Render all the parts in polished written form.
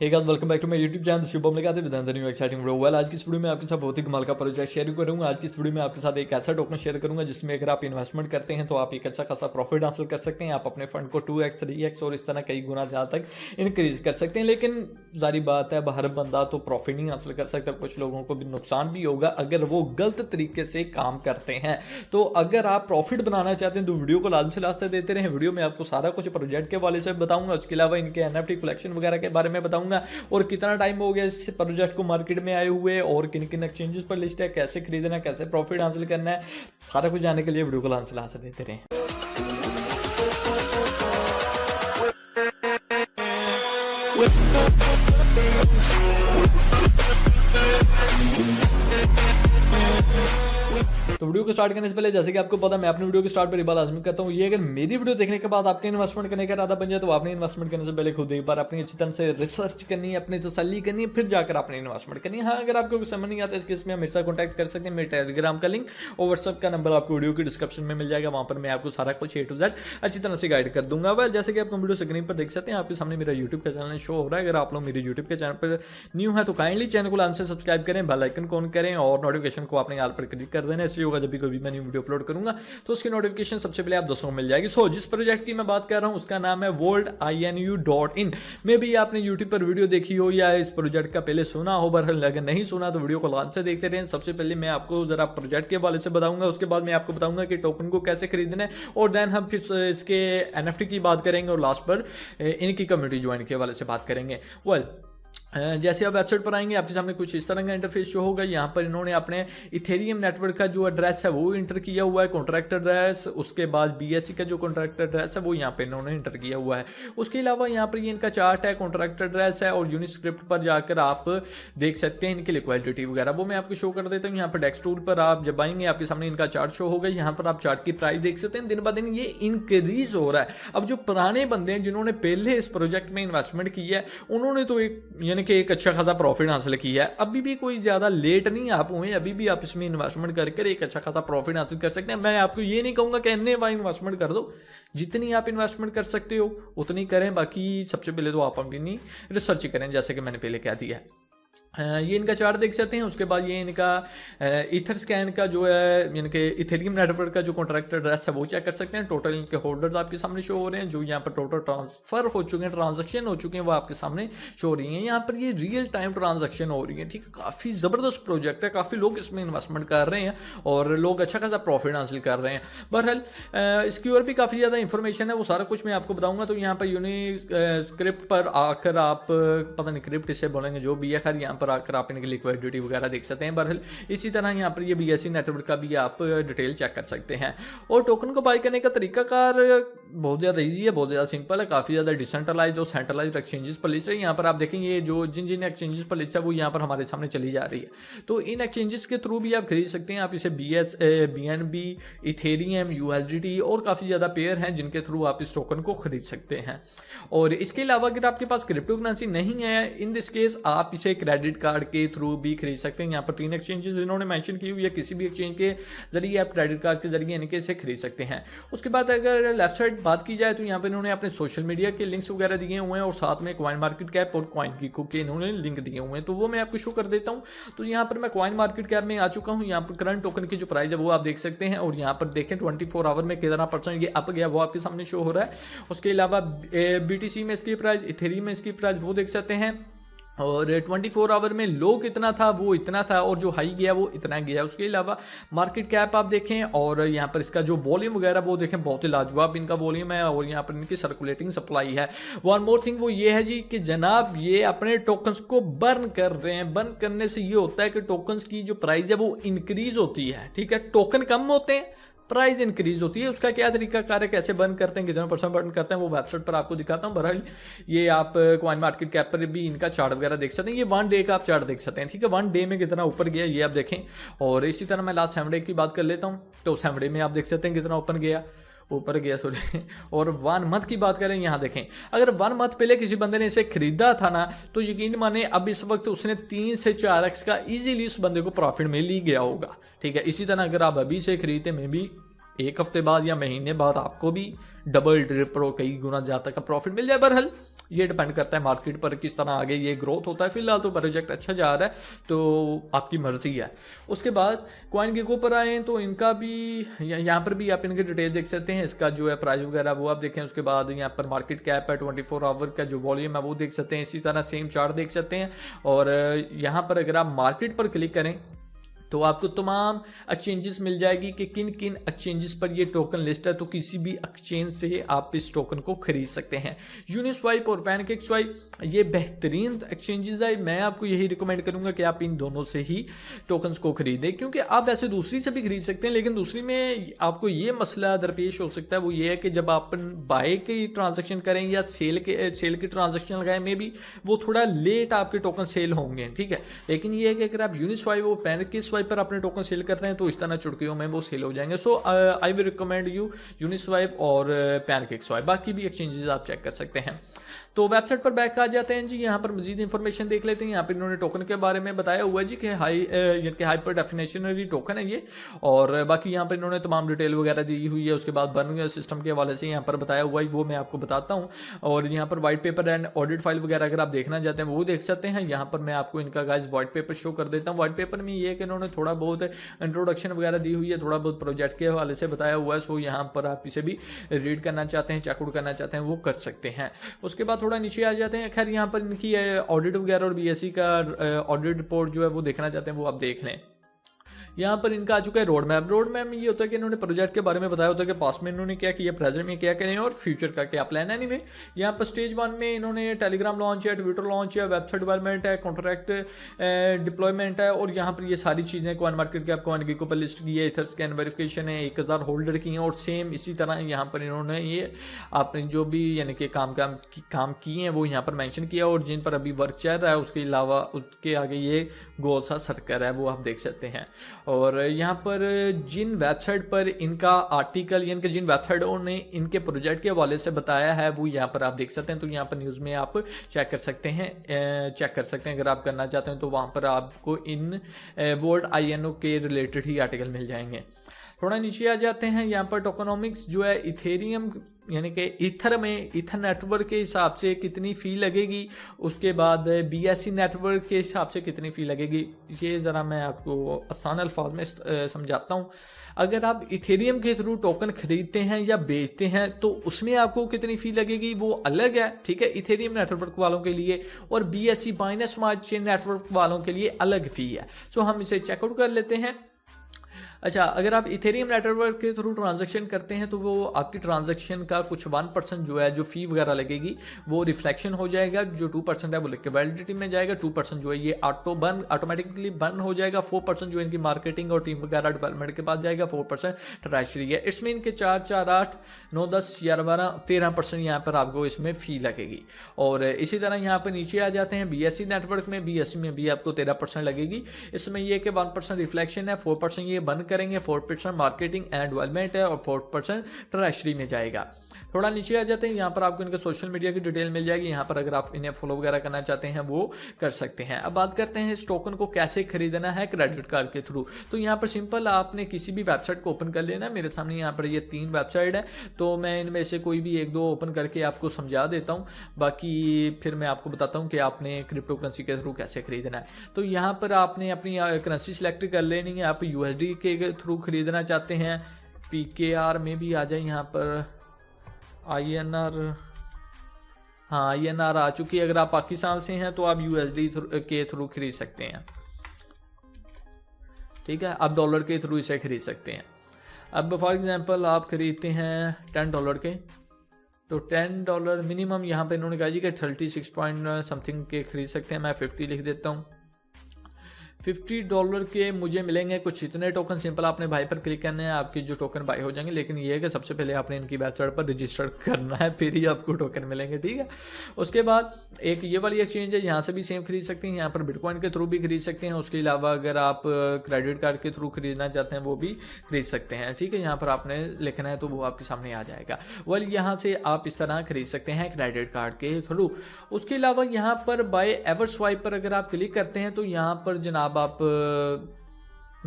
Hey guys, welcome back to my YouTube channel Shubham Lagate with the new exciting video. Well, आज की इस video में आपके साथ बहुत ही कमाल का प्रोजेक्ट शेयर करूंगा। आज की इस वीडियो में आपके साथ एक ऐसा टोकन शेयर करूंगा जिसमें अगर आप इन्वेस्टमेंट करते हैं तो आप एक अच्छा खासा प्रॉफिट हासिल कर सकते हैं। आप अपने फंड को 2x 3x और इस तरह कई गुना ज़्यादा तक इंक्रीज कर सकते हैं। लेकिन जारी बात है, हर बंदा तो प्रॉफिट नहीं हासिल कर सकता। कुछ लोगों को भी नुकसान भी होगा अगर वो गलत तरीके से काम करते हैं। तो अगर आप प्रॉफिट बनाना चाहते हैं तो वीडियो को लास्ट से लास्ट तक देते रहें। वीडियो में आपको सारा कुछ प्रोजेक्ट के हवाले से बताऊंगा, उसके अलावा इनके NFT कलेक्शन वगैरह के बारे में बताऊंगा और कितना टाइम हो गया इस प्रोजेक्ट को मार्केट में आए हुए और किन किन एक्सचेंजेस पर लिस्ट है, कैसे खरीदना है, कैसे प्रॉफिट हासिल करना है, सारा कुछ जानने के लिए वीडियो को लास्ट से लास्ट तक देते रहें। तो वीडियो को स्टार्ट करने से पहले, जैसे कि आपको पता है, मैं अपनी वीडियो के स्टार्ट पर बात लाजमी करता हूँ। ये अगर मेरी वीडियो देखने के बाद आपके इन्वेस्टमेंट करने का इरादा बन जाए तो आपने इन्वेस्टमेंट करने से पहले खुद एक बार अपनी अच्छी तरह से रिसर्च करनी है, अपनी तसल्ली करनी है, फिर जाकर आपने इन्वेस्टमेंट करनी है। हाँ, अगर आपको कुछ समझ नहीं आता इस केस में मेरे साथ कॉन्टैक्ट कर सकते हैं। मेरे टेलीग्राम का लिंक और व्हाट्सअप का नंबर आपको वीडियो की डिस्क्रिप्शन में मिल जाएगा। वहाँ पर मैं आपको सारा कुछ A to Z अच्छी तरह से गाइड कर दूंगा। वह जैसे कि आप वीडियो स्क्रीन पर देख सकते हैं, आपके सामने मेरा यूट्यूब का चैनल शो हो रहा है। अगर आप लोग मेरे यूट्यूब के चैनल पर न्यू है तो काइंडली चैनल को लाइन से सब्सक्राइब करें, बेल आइकन को ऑन करें और नोटिफिकेशन को अपने ऑल पर क्लिक कर देना। इससे होगा जब भी कोई मैं न्यू वीडियो अपलोड करूंगा तो उसकी नोटिफिकेशन सबसे पहले आप दोस्तों को मिल जाएगी। सो जिस प्रोजेक्ट की मैं बात कर रहा हूं उसका नाम है worldinu.in। में भी आपने यूट्यूब पर वीडियो देखी हो या इस प्रोजेक्ट का पहले सुना हो, बहरहाल अगर नहीं सुना तो वीडियो को लास्ट से देखते रहें। सबसे पहले मैं आपको जरा प्रोजेक्ट के हवाले से बताऊंगा, उसके बाद मैं आपको बताऊंगा कि टोकन को कैसे खरीदना है और देन हम फिर इसके NFT की बात करेंगे और लास्ट पर इनकी कम्युनिटी ज्वाइन के हवाले से बात करेंगे। वेल, जैसे आप वेबसाइट पर आएंगे आपके सामने कुछ इस तरह का इंटरफेस शो होगा। यहाँ पर इन्होंने अपने इथेरियम नेटवर्क का जो एड्रेस है वो इंटर किया हुआ है, कॉन्ट्रैक्ट एड्रेस। उसके बाद BSC का जो कॉन्ट्रैक्ट एड्रेस है वो यहाँ पे इन्होंने इंटर किया हुआ है। उसके अलावा यहाँ पर ये इनका चार्ट है, कॉन्ट्रैक्ट एड्रेस है और यूनिस्क्रिप्ट पर जाकर आप देख सकते हैं इनकी लिक्विडिटी वगैरह। वो मैं आपको शो कर देता हूँ। यहाँ पर डेस्क टूल पर आप जब आएंगे आपके सामने इनका चार्ट शो होगा। यहाँ पर आप चार्ट की प्राइस देख सकते हैं, दिन ब दिन ये इंक्रीज हो रहा है। अब जो पुराने बंदे हैं जिन्होंने पहले इस प्रोजेक्ट में इन्वेस्टमेंट किया है उन्होंने तो यानी कि एक अच्छा खासा प्रॉफिट हासिल किया है। अभी भी कोई ज्यादा लेट नहीं आप हुए, अभी भी आप इसमें इन्वेस्टमेंट करके एक अच्छा खासा प्रॉफिट हासिल कर सकते हैं। मैं आपको ये नहीं कहूंगा कि इतने बार इन्वेस्टमेंट कर दो, जितनी आप इन्वेस्टमेंट कर सकते हो उतनी करें। बाकी सबसे पहले तो आप अपनी रिसर्च करें, जैसे कि मैंने पहले कह दिया है। ये इनका चार्ट देख सकते हैं। उसके बाद ये इनका ईथर स्कैन का जो है यानी कि इथेरियम नेटवर्क का जो कॉन्ट्रैक्ट एड्रेस है वो चेक कर सकते हैं। टोटल इनके होल्डर्स आपके सामने शो हो रहे हैं, जो यहाँ पर टोटल ट्रांसफर हो चुके हैं, ट्रांजैक्शन हो चुके हैं, वो आपके सामने शो हो रही हैं। यहाँ पर ये रियल टाइम ट्रांजैक्शन हो रही है। ठीक है, काफ़ी ज़बरदस्त प्रोजेक्ट है, काफ़ी लोग इसमें इन्वेस्टमेंट कर रहे हैं और लोग अच्छा खासा प्रॉफिट हासिल कर रहे हैं। बहरहाल इसकी और भी काफ़ी ज़्यादा इंफॉर्मेशन है, वो सारा कुछ मैं आपको बताऊँगा। तो यहाँ पर यूनिस्क्रिप्ट पर आकर आप, पता नहीं क्रिप्ट इसे बोलेंगे जो भी है, खैर यहाँ पर आकर आप इनकी लिक्विडिटी वगैरह देख सकते हैं। बहरहाल इसी तरह यहाँ पर ये BSC नेटवर्क का भी आप डिटेल चेक कर सकते हैं। और टोकन को बाय करने का तरीकाकार बहुत ज़्यादा इजी है, बहुत ज़्यादा सिंपल है, काफ़ी ज़्यादा डिसेंट्रलाइज और सेंट्रलाइज एक्सचेंजेस पर लिस्ट है। यहाँ पर आप देखेंगे जो जिन एक्सचेंजेस पर लिस्ट है वो यहाँ पर हमारे सामने चली जा रही है। तो इन एक्सचेंजेस के थ्रू भी आप खरीद सकते हैं। आप इसे BNB, इथेरियम, USDT और काफ़ी ज़्यादा पेयर हैं जिनके थ्रू आप इस टोकन को खरीद सकते हैं। और इसके अलावा अगर आपके पास क्रिप्टो करेंसी नहीं है, इन दिस केस आप इसे क्रेडिट कार्ड के थ्रू भी खरीद सकते हैं। यहाँ पर 3 एक्सचेंजेस इन्होंने मेंशन की हुई है, किसी भी एक्सचेंज के जरिए आप क्रेडिट कार्ड के जरिए इनके से खरीद सकते हैं। उसके बाद अगर लेफ्ट साइड बात की जाए तो यहाँ पर इन्होंने अपने सोशल मीडिया के लिंक्स वगैरह दिए हुए हैं और साथ में कॉइन मार्केट कैप और कॉइन गीको के इन्होंने लिंक दिए हुए हैं, तो वो मैं आपको शो कर देता हूँ। तो यहाँ पर मैं कॉइन मार्केट कैप में आ चुका हूँ। यहाँ पर करंट टोकन की जो प्राइस है वो आप देख सकते हैं और यहाँ पर देखें 24 आवर में कितना % ये अप गया वो आपके सामने शो हो रहा है। उसके अलावा BTC में इसकी प्राइस, इथेरियम में इसकी प्राइस वो देख सकते हैं और 24 आवर में लो कितना था वो इतना था और जो हाई गया वो इतना गया। उसके अलावा मार्केट कैप आप देखें और यहाँ पर इसका जो वॉल्यूम वगैरह वो देखें, बहुत ही लाजवाब इनका वॉल्यूम है और यहाँ पर इनकी सर्कुलेटिंग सप्लाई है। वन मोर थिंग वो ये है जी कि जनाब ये अपने टोकन्स को बर्न कर रहे हैं। बर्न करने से ये होता है कि टोकन्स की जो प्राइस है वो इंक्रीज होती है। ठीक है, टोकन कम होते हैं, प्राइस इंक्रीज होती है। उसका क्या तरीका कार्य, कैसे बर्न करते हैं, कितना % बर्न करते हैं, वो वेबसाइट पर आपको दिखाता हूँ। बहरहाल ये आप कॉइन मार्केट कैप पर भी इनका चार्ट वगैरह देख सकते हैं। ये 1 डे का आप चार्ट देख सकते हैं। ठीक है, 1 डे में कितना ऊपर गया ये आप देखें। और इसी तरह मैं लास्ट 7 डे की बात कर लेता हूँ। तो 7 डे में आप देख सकते हैं कितना ऊपर गया सॉरी। और 1 मंथ की बात करें, यहाँ देखें अगर 1 मंथ पहले किसी बंदे ने इसे खरीदा था ना तो यकीन माने अब इस वक्त उसने 3 से 4x का इजीली उस बंदे को प्रॉफिट मिल ही गया होगा। ठीक है, इसी तरह अगर आप अभी से खरीदते में भी एक हफ्ते बाद या महीने बाद आपको भी डबल ट्रिपल कई गुना ज़्यादा का प्रॉफिट मिल जाए। बहरहाल ये डिपेंड करता है मार्केट पर किस तरह आगे ये ग्रोथ होता है। फिलहाल तो प्रोजेक्ट अच्छा जा रहा है, तो आपकी मर्जी है। उसके बाद CoinGecko पर आए तो इनका भी यहाँ पर भी आप इनके डिटेल देख सकते हैं, इसका जो है प्राइस वगैरह वो आप देखें। उसके बाद यहाँ पर मार्केट कैप है, 24 आवर का जो वॉल्यूम है वो देख सकते हैं। इसी तरह सेम चार्ट देख सकते हैं। और यहाँ पर अगर आप मार्केट पर क्लिक करें तो आपको तमाम एक्सचेंजेस मिल जाएगी कि किन किन एक्सचेंजेस पर ये टोकन लिस्ट है। तो किसी भी एक्सचेंज से आप इस टोकन को खरीद सकते हैं। यूनिस्वाइप और पैनकेकस्वाइप ये बेहतरीन एक्सचेंजेस है। मैं आपको यही रिकमेंड करूंगा कि आप इन दोनों से ही टोकन्स को खरीदें, क्योंकि आप ऐसे दूसरी से भी खरीद सकते हैं, लेकिन दूसरी में आपको ये मसला दरपेश हो सकता है। वो ये है कि जब आप बाय की ट्रांजेक्शन करें या सेल की ट्रांजेक्शन लगाएं, में भी वो थोड़ा लेट आपके टोकन सेल होंगे, ठीक है। लेकिन ये है कि अगर आप यूनिस्वाइप और पैनकेकस्वाइप पर अपने टोकन सेल करते हैं तो इस तरह चुटकियों में वो सेल हो जाएंगे। सो आई विल रिकमेंड यू यूनिस्वाइप और पैनकेकस्वाइप। बाकी भी एक्सचेंजेस आप चेक कर सकते हैं। तो वेबसाइट पर बैक आ जाते हैं जी। यहाँ पर मजीद इंफॉर्मेशन देख लेते हैं। यहाँ पर इन्होंने टोकन के बारे में बताया हुआ है जी कि हाइपर डेफिनेशनरी टोकन है ये, और बाकी यहाँ पर इन्होंने तमाम डिटेल वगैरह दी हुई है। उसके बाद बर्न सिस्टम के हवाले से यहाँ पर बताया हुआ है, वो मैं आपको बताता हूँ। और यहाँ पर white paper and audit file वगैरह अगर आप देखना चाहते हैं वो देख सकते हैं। यहाँ पर मैं आपको इनका गाइस व्हाइट पेपर शो कर देता हूँ। व्हाइट पेपर में ये है कि इन्होंने थोड़ा बहुत इंट्रोडक्शन वगैरह दी हुई है, थोड़ा बहुत प्रोजेक्ट के हवाले से बताया हुआ है। सो यहाँ पर आप इसे भी रीड करना चाहते हैं, चेकआउट करना चाहते हैं, वो कर सकते हैं। उसके बाद थोड़ा नीचे आ जाते हैं। खैर यहाँ पर इनकी ऑडिट वगैरह और BSE का ऑडिट रिपोर्ट जो है वो देखना चाहते हैं वो आप देख लें। यहाँ पर इनका आ चुका है रोड मैप। रोड मैप में ये होता है कि इन्होंने प्रोजेक्ट के बारे में बताया होता है कि पास्ट में इन्होंने क्या किया, प्रेजेंट में क्या करें और फ्यूचर का क्या प्लान है। एनीवे यहाँ पर स्टेज 1 में इन्होंने टेलीग्राम लॉन्च है, ट्विटर लॉन्च है, वेबसाइट डेवलपमेंट है, कॉन्ट्रैक्ट डिप्लॉयमेंट है, और यहाँ पर ये सारी चीज़ें कॉइन मार्केट कैप CoinGecko पर लिस्ट की है, इथर स्कैन वेरिफिकेशन है, 1000 होल्डर की हैं। और सेम इसी तरह यहाँ पर इन्होंने ये आपने जो भी यानी कि काम किए हैं वो यहाँ पर मैंशन किया, और जिन पर अभी वर्क चल रहा है उसके अलावा उसके आगे ये गोल सा सर्कल है वो आप देख सकते हैं। और यहाँ पर जिन वेबसाइट पर इनका आर्टिकल यानी कि जिन वेबसाइटों ने इनके प्रोजेक्ट के हवाले से बताया है वो यहाँ पर आप देख सकते हैं। तो यहाँ पर न्यूज़ में आप चेक कर सकते हैं अगर आप करना चाहते हैं तो वहाँ पर आपको इन वर्ल्ड INO के रिलेटेड ही आर्टिकल मिल जाएंगे। थोड़ा नीचे आ जाते हैं। यहाँ पर टोकनोमिक्स जो है इथेरियम यानी कि ईथर में ईथर नेटवर्क के हिसाब से कितनी फ़ी लगेगी, उसके बाद BSE नेटवर्क के हिसाब से कितनी फ़ी लगेगी, ये ज़रा मैं आपको आसान अल्फाज में समझाता हूँ। अगर आप इथेरियम के थ्रू टोकन खरीदते हैं या बेचते हैं तो उसमें आपको कितनी फ़ी लगेगी वो अलग है, ठीक है, इथेरियम नेटवर्क वालों के लिए, और BSE Binance smart chain network वालों के लिए अलग फ़ी है। सो हम इसे चेकआउट कर लेते हैं। अच्छा, अगर आप इथेरियम नेटवर्क के थ्रू ट्रांजैक्शन करते हैं तो वो आपकी ट्रांजैक्शन का कुछ 1% जो है जो फ़ी वगैरह लगेगी वो रिफ्लेक्शन हो जाएगा, जो 2% है वो लिख के वैलिडिटी में जाएगा, 2% जो है ये ऑटोमेटिकली बर्न हो जाएगा, 4% जो इनकी मार्केटिंग और टीम वगैरह डेवलपमेंट के पास जाएगा, 4% ट्रेजरी है। इसमें इनके 4, 4, 8, 9, 10, 11, 12, 13% यहाँ पर आपको इसमें फ़ी लगेगी। और इसी तरह यहाँ पर नीचे आ जाते हैं BSE नेटवर्क में, BSE में भी आपको 13% लगेगी। इसमें यह कि 1% रिफ्लेक्शन है, 4% ये बर्न करेंगे, 4% मार्केटिंग एंड डेवलपमेंट है, और 4% ट्रेजरी में जाएगा। थोड़ा नीचे आ जाते हैं। यहाँ पर आपको इनके सोशल मीडिया की डिटेल मिल जाएगी। यहाँ पर अगर आप इन्हें फॉलो वगैरह करना चाहते हैं वो कर सकते हैं। अब बात करते हैं इस टोकन को कैसे खरीदना है क्रेडिट कार्ड के थ्रू। तो यहाँ पर सिंपल आपने किसी भी वेबसाइट को ओपन कर लेना। मेरे सामने यहाँ पर ये 3 वेबसाइट है, तो मैं इनमें से कोई भी 1-2 ओपन करके आपको समझा देता हूँ, बाकी फिर मैं आपको बताता हूँ कि आपने क्रिप्टो करेंसी के थ्रू कैसे खरीदना है। तो यहाँ पर आपने अपनी करेंसी सेलेक्ट कर लेनी है। आप USD के थ्रू खरीदना चाहते हैं, PKR में भी आ जाए, यहाँ पर INR, हाँ INR आ चुकी है। अगर आप पाकिस्तान से हैं तो आप USD के थ्रू खरीद सकते हैं, ठीक है। आप डॉलर के थ्रू इसे खरीद सकते हैं। अब फॉर एग्जांपल आप खरीदते हैं $10 के, तो $10 मिनिमम यहाँ पे इन्होंने कहा जी कि 36 पॉइंट समथिंग के खरीद सकते हैं। मैं 50 लिख देता हूँ। $50 के मुझे मिलेंगे कुछ इतने टोकन। सिंपल आपने बाय पर क्लिक करना है, आपके जो टोकन बाय हो जाएंगे। लेकिन ये है कि सबसे पहले आपने इनकी वेबसाइट पर रजिस्टर करना है, फिर ही आपको टोकन मिलेंगे, ठीक है। उसके बाद एक ये वाली एक्सचेंज है, यहाँ से भी सेम खरीद सकते हैं। यहाँ पर बिटकॉइन के थ्रू भी खरीद सकते हैं। उसके अलावा अगर आप क्रेडिट कार्ड के थ्रू खरीदना चाहते हैं वो भी खरीद सकते हैं, ठीक है। यहाँ पर आपने लिखना है तो वो आपके सामने आ जाएगा। यहाँ से आप इस तरह खरीद सकते हैं क्रेडिट कार्ड के थ्रू। उसके अलावा यहाँ पर बाय एवर स्वाइप पर अगर आप क्लिक करते हैं तो यहाँ पर जनाब आप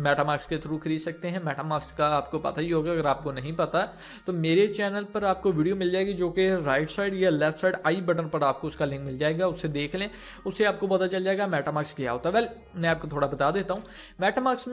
मेटामास्क के थ्रू खरीद सकते हैं। मेटामास्क का आपको पता ही होगा, अगर आपको नहीं पता तो मेरे चैनल पर आपको वीडियो मिल जाएगी जो कि राइट साइड या लेफ्ट साइड आई बटन पर आपको उसका लिंक मिल जाएगा, उससे देख लें, उससे आपको पता चल जाएगा मेटामास्क क्या होता है। वेल मैं आपको थोड़ा बता देता हूँ। मेटामास्क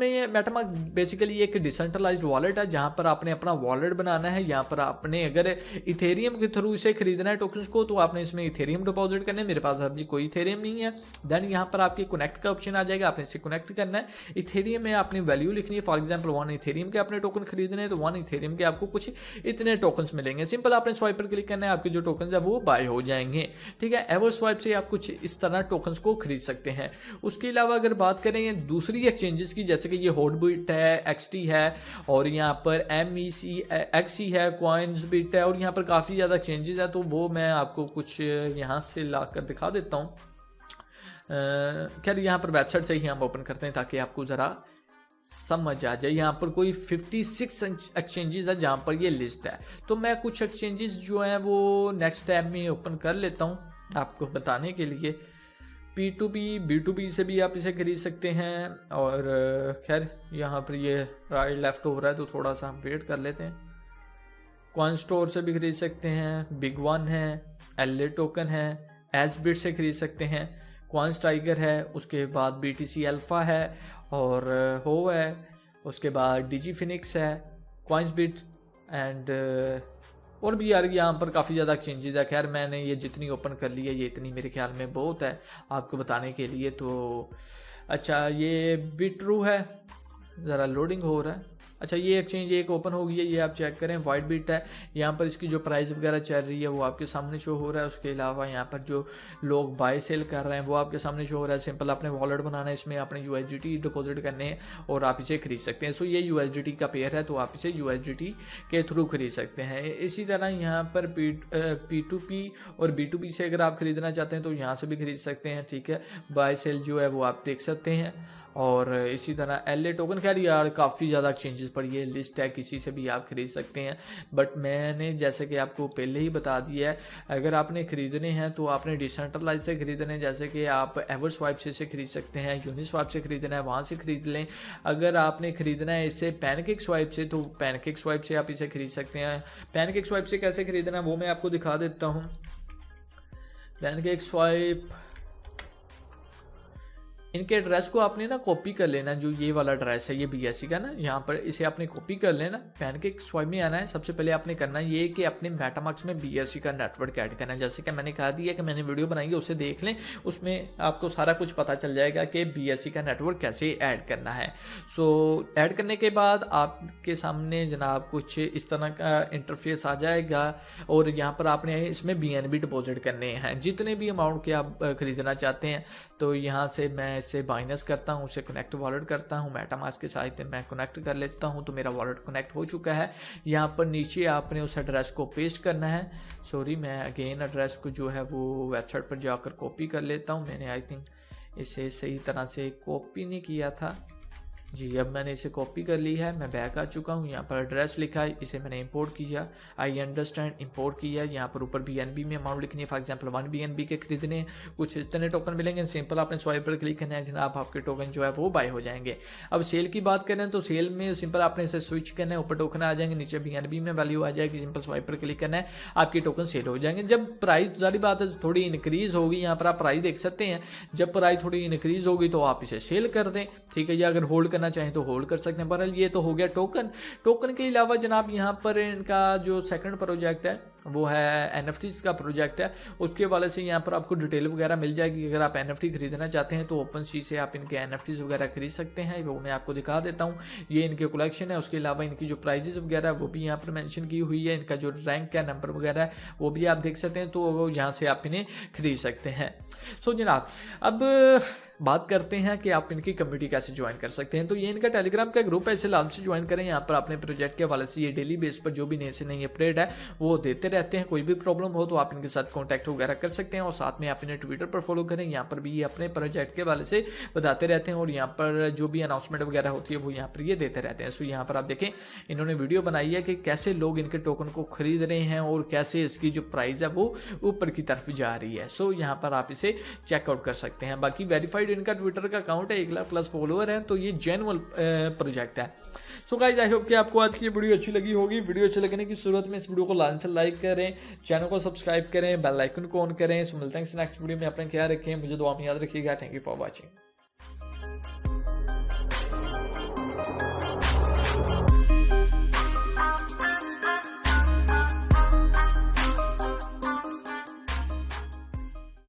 बेसिकली एक डिसेंट्रलाइज्ड वॉलेट है जहाँ पर आपने अपना वॉलेट बनाना है। यहाँ पर आपने अगर इथेरियम के थ्रू इसे खरीदना है टोकन्स को, तो आपने इसमें इथेरियम डिपॉजिट करना है। मेरे पास अभी कोई इथेरियम नहीं है। देन यहाँ पर आपके कनेक्ट का ऑप्शन आ जाएगा, आपने इसे कनेक्ट करना है। इथेरियम में आपने वैल्यू लिखनी है, फॉर एग्जांपल 1 इथेरियम के आपने टोकन खरीदने हैं तो 1 इथेरियम के आपको कुछ इतने टोकन्स मिलेंगे। सिंपल आपने स्वाइप पर क्लिक करना है, आपके जो टोकन्स है वो बाय हो जाएंगे। ठीक है, एवर स्वाइप से आप कुछ इस तरह टोकन्स को खरीद सकते हैं। उसके अलावा अगर बात करें दूसरी एक्सचेंजेस की, जैसे कि ये हॉटबिट है, XT है और यहाँ पर MECXE है, कॉइन्सबिट है और यहाँ पर काफ़ी ज़्यादा एक्सचेंजेस है, तो वो मैं आपको कुछ यहाँ से ला कर दिखा देता हूँ। खैर यहाँ पर वेबसाइट से ही हम ओपन करते हैं ताकि आपको ज़रा समझ आ जाए। यहाँ पर कोई 56 एक्सचेंजेस है जहाँ पर ये लिस्ट है, तो मैं कुछ एक्सचेंजेस जो हैं वो नेक्स्ट टैब में ओपन कर लेता हूँ आपको बताने के लिए। P2P B2B से भी आप इसे खरीद सकते हैं और खैर यहाँ पर ये राइट लेफ्ट हो रहा है तो थोड़ा सा हम वेट कर लेते हैं। कॉइन स्टोर से भी खरीद सकते हैं, बिग वन है, LA टोकन है, एसबिट से खरीद सकते हैं, कॉइन्स टाइगर है, उसके बाद BTC अल्फा है और हो है, उसके बाद डिजी फिनिक्स है, कॉइन्सबिट एंड और भी यार यहाँ पर काफ़ी ज़्यादा एक्सचेंजेस है। खैर मैंने ये जितनी ओपन कर ली है ये इतनी मेरे ख्याल में बहुत है आपको बताने के लिए। तो अच्छा ये बिट्रू है, ज़रा लोडिंग हो रहा है। अच्छा ये एक्सचेंज एक ओपन हो गई है, ये आप चेक करें, वाइट बिट है। यहाँ पर इसकी जो प्राइस वगैरह चल रही है वो आपके सामने शो हो रहा है। उसके अलावा यहाँ पर जो लोग बाय सेल कर रहे हैं वो आपके सामने शो हो रहा है। सिंपल आपने वॉलेट बनाना है, इसमें आपने USDT डिपॉजिट करने हैं और आप इसे खरीद सकते हैं। सो ये USDT का पेयर है तो आप इसे USDT के थ्रू खरीद सकते हैं। इसी तरह यहाँ पर P2P और B2B से अगर आप खरीदना चाहते हैं तो यहाँ से भी खरीद सकते हैं। ठीक है, बाय सेल जो है वो आप देख सकते हैं। और इसी तरह LA टोकन, खैर यार काफ़ी ज़्यादा एक्सचेंजेस पर ये लिस्ट है, किसी से भी आप खरीद सकते हैं। बट मैंने जैसे कि आपको पहले ही बता दिया है, अगर आपने ख़रीदने हैं तो आपने डिसेंट्रलाइज से खरीदने हैं, जैसे कि आप एवर स्वाइप से खरीद सकते हैं, यूनिस्वाइप से खरीदना है वहाँ से खरीद लें। अगर आपने खरीदना है इसे पैनकेक स्वाइप से तो पैनकेक स्वाइप से आप इसे खरीद सकते हैं। पैनकेक स्वाइप से कैसे खरीदना है वो मैं आपको दिखा देता हूँ। पैनकेक स्वाइप, इनके एड्रेस को आपने ना कॉपी कर लेना, जो ये वाला एड्रेस है ये BSC का ना, यहाँ पर इसे आपने कॉपी कर लेना। पैनकेक स्वाइप में आना है, सबसे पहले आपने करना ये कि अपने मेटामास्क में BSC का नेटवर्क ऐड करना है। जैसे कि मैंने कहा दिया कि मैंने वीडियो बनाई है उसे देख लें, उसमें आपको सारा कुछ पता चल जाएगा कि BSC का नेटवर्क कैसे ऐड करना है। सो ऐड करने के बाद आपके सामने जनाब कुछ इस तरह का इंटरफेस आ जाएगा और यहाँ पर आपने इसमें BNB डिपॉजिट करने हैं जितने भी अमाउंट के आप खरीदना चाहते हैं। तो यहाँ से मैं इसे बाइनस करता हूँ, उसे कनेक्ट वॉलेट करता हूँ, मेटामास्क के साथ मैं कनेक्ट कर लेता हूँ तो मेरा वॉलेट कनेक्ट हो चुका है। यहाँ पर नीचे आपने उस एड्रेस को पेस्ट करना है। सॉरी मैं अगेन एड्रेस को जो है वो वेबसाइट पर जाकर कॉपी कर लेता हूँ। मैंने आई थिंक इसे सही तरह से कॉपी नहीं किया था जी। अब मैंने इसे कॉपी कर ली है, मैं बैक आ चुका हूँ। यहाँ पर एड्रेस लिखा है, इसे मैंने इंपोर्ट किया, आई अंडरस्टैंड इंपोर्ट किया। यहाँ पर ऊपर BNB में अमाउंट लिखनी है, फॉर एग्जांपल 1 BNB के खरीदने कुछ इतने टोकन मिलेंगे। सिंपल आपने स्वाइप पर क्लिक करना है जनाब, आपके टोकन जो है वो बाय हो जाएंगे। अब सेल की बात करें तो सेल में सिंपल आपने इसे स्विच करना है, ऊपर टोकन आ जाएंगे, नीचे BNB में वैल्यू आ जाएगी। सिंपल स्वाइप पर क्लिक करना है, आपके टोकन सेल हो जाएंगे। जब प्राइस जारी बात है थोड़ी इंक्रीज होगी, यहाँ पर आप प्राइस देख सकते हैं, जब प्राइस थोड़ी इंक्रीज होगी तो आप इसे सेल कर दें। ठीक है, या अगर होल्ड करना चाहें तो होल्ड सकते हैं। बहरहाल ये तो हो गया टोकन के अलावा जनाब यहाँ पर इनका जो सेकंड प्रोजेक्ट है वो है NFTs का प्रोजेक्ट है। उसके वाले से यहाँ पर आपको डिटेल वगैरह मिल जाएगी। अगर आप NFT खरीदना चाहते हैं तो OpenSea से आप इनके NFTs वगैरह खरीद सकते हैं, वो मैं आपको दिखा देता हूँ। ये इनके कलेक्शन है। उसके अलावा इनकी जो प्राइजेस वगैरह वो भी यहाँ पर मेंशन की हुई है, इनका जो रैंक का नंबर वगैरह है वो भी आप देख सकते हैं, तो यहाँ से आप इन्हें खरीद सकते हैं। सो जनाब अब बात करते हैं कि आप इनकी कम्युनिटी कैसे ज्वाइन कर सकते हैं। तो ये इनका टेलीग्राम का ग्रुप है, इसे लाजमी से ज्वाइन करें। यहाँ पर अपने प्रोजेक्ट के हवाले से ये डेली बेस पर जो भी नए से नई अपडेट है वो देते रहते हैं। कोई भी प्रॉब्लम हो तो आप इनके साथ कॉन्टैक्ट वगैरह कर सकते हैं और साथ में आप इन्हें ट्विटर पर फॉलो करें, यहाँ पर भी ये अपने प्रोजेक्ट के वाले से बताते रहते हैं और यहाँ पर जो भी अनाउंसमेंट वगैरह होती है वो यहाँ पर ये देते रहते हैं। सो यहाँ पर आप देखें इन्होंने वीडियो बनाई है कि कैसे लोग इनके टोकन को खरीद रहे हैं और कैसे इसकी जो प्राइस है वो ऊपर की तरफ जा रही है। सो यहाँ पर आप इसे चेकआउट कर सकते हैं। बाकी वेरीफाइड इनका ट्विटर का अकाउंट है, 1 लाख प्लस फॉलोअर है, तो ये जेन्युइन प्रोजेक्ट है। सो गाइस आई होप कि आपको आज की वीडियो अच्छी लगी होगी। वीडियो अच्छी लगने की सूरत में इस वीडियो को लाइक करें, चैनल को सब्सक्राइब करें, बेल आइकन को ऑन करें। सो मिलते हैं नेक्स्ट वीडियो में। अपना ख्याल रखें, मुझे दुआ में याद रखिएगा। Thank you for watching.